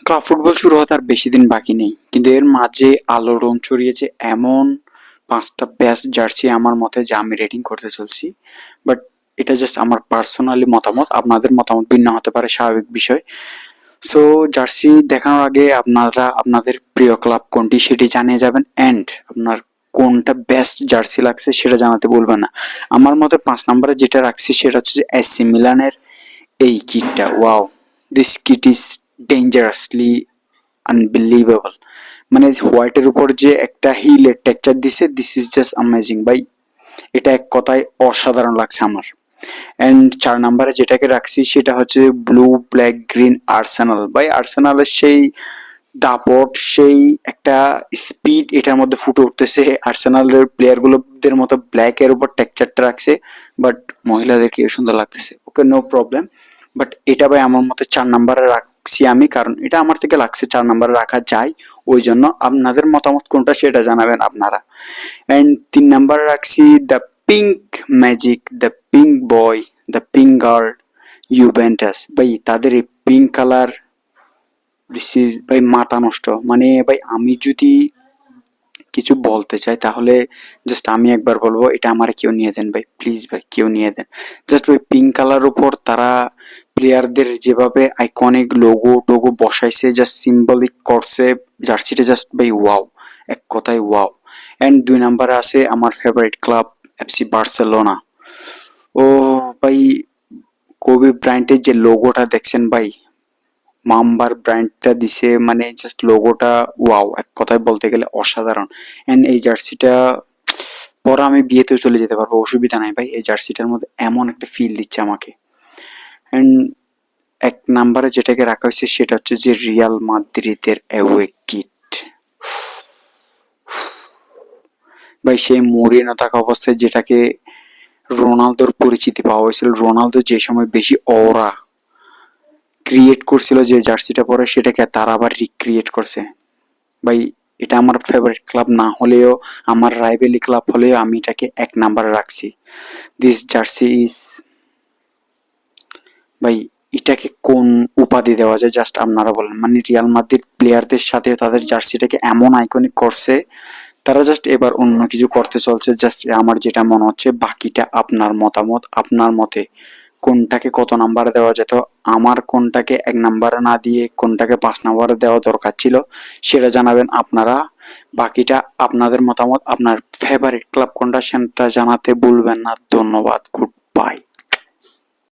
Club football শুরু হতে আর বেশি দিন বাকি নেই, কিন্তু এর মাঝে আলোড়ন ছড়িয়েছে এমন 5টা বেস্ট জার্সি আমার মতে যা আমি রেটিং করতে চলছি। বাট এটা জাস্ট আমার পার্সোনালি মতামত, আপনাদের মতামত ভিন্ন হতে পারে, স্বাভাবিক বিষয়। সো জার্সি দেখানোর আগে আপনারা আপনাদের প্রিয় ক্লাব কোনটি সেটি জানিয়ে যাবেন, অ্যান্ড আপনার কোনটা বেস্ট জার্সি লাগছে সেটা জানাতে বলবেন না। আমার মতে 5 নম্বরে যেটা রাখছি সেটা হচ্ছে যে এসি মিলানের এই কিটটা। Wow, this kit is dangerously unbelievable. মানে হোয়াইটের উপর যে একটা হিলের টেক্সচার দিছে, দিস ইজ জাস্ট অ্যামেজিং ভাই। এটা এক কথায় অসাধারণ লাগছে আমার। অ্যান্ড 4 নম্বরে যেটাকে রাখছি সেটা হচ্ছে ব্লু ব্ল্যাক গ্রিন আর্সেনাল। ভাই আর্সেনালের সেই দাপট, সেই একটা স্পিড এটার মধ্যে ফুটে উঠতেছে। আর্সেনালের প্লেয়ার গুলোদের মতো ব্ল্যাক এর উপর টেক্সচারটা রাখছে, বাট মহিলাদেরকে সুন্দর লাগতেছে। ওকে, নো প্রবলেম। বাট এটা ভাই আমার মতে 4 নম্বরে রাখছি আমি, কারণ এটা আমার থেকে লাগছে 4 নম্বরে রাখা যায়। ওই জন্য আপনাদের মতামত কোনটা সেটা জানাবেন আপনারা। অ্যান্ড 3 নম্বরে রাখছি the pink magic, the pink boy, the pink girl, Juventus. ভাই তাদের এই পিঙ্ক কালার, দিস ইজ ভাই মাথা নষ্ট। মানে ভাই আমি যদি কিছু বলতে চাই তাহলে জাস্ট আমি একবার বলবো, এটা আমার কেউ নিয়ে দেন ভাই, প্লিজ ভাই কেউ নিয়ে দেন। জাস্ট ভাই পিঙ্ক কালার উপর তারা প্লেয়ারদের যেভাবে আইকনিক লোগো টোগো বসাইছে, জাস্ট সিম্বলিক করছে জার্সিটা, জাস্ট ভাই ওয়াও, এক কথায় ওয়াও। এন্ড 2 নম্বরে আছে আমার ফেভারিট ক্লাব এফসি বার্সেলোনা। ও ভাই, কোবি ব্রাইন্টের যে লোগোটা দেখছেন ভাই, মাম্বার ব্র্যান্ডটা দিছে, মানে জাস্ট লোগোটা ওয়াও, এক কথায় বলতে গেলে অসাধারণ। এন্ড এই জার্সিটা পরে আমি বিয়েতেও চলে যেতে পারবো, অসুবিধা নাই ভাই। এই জার্সিটার মধ্যে এমন একটা ফিল দিচ্ছে আমাকে। এন্ড 1 নম্বরে যেটাকে রাখা হয়েছে সেটা হচ্ছে যে রিয়াল মাদ্রিদের অ্যাওয়ে কিট। ভাই সেই মরিনো থাকা অবস্থায় যেটাকে রোনালদোর পরিচিতি পাওয়া হয়েছিল, রোনালদো যে সময় বেশি অরা ক্রিয়েট করছিল যে জার্সিটা পরে, সেটাকে তারা আবার রিক্রিয়েট করছে। ভাই এটা আমার ফেভারিট ক্লাব না হলেও, আমার রাইভেলি ক্লাব হলেও আমি এটাকে 1 নম্বরে রাখছি। দিস জার্সি ইজ, ভাই এটাকে কোন উপাধি দেওয়া যায় জাস্ট আপনারা বলেন। মানে রিয়াল মাদ্রিদ প্লেয়ারদের সাথে তাদের জার্সিটাকে এমন আইকনিক করছে, তারা জাস্ট এবার অন্য কিছু করতে চলছে। জাস্ট আমার যেটা মনে হচ্ছে, বাকিটা আপনার মতামত, আপনার মতে কোনটাকে কত নাম্বার দেওয়া যেত, আমার কোনটাকে 1 নম্বরে না দিয়ে কোনটাকে 5 নম্বরে দেওয়া দরকার ছিল সেটা জানাবেন আপনারা। বাকিটা আপনাদের মতামত, আপনার ফেভারিট ক্লাব কোনটা সেটা জানাতে ভুলবেন না। ধন্যবাদ, গুড বাই।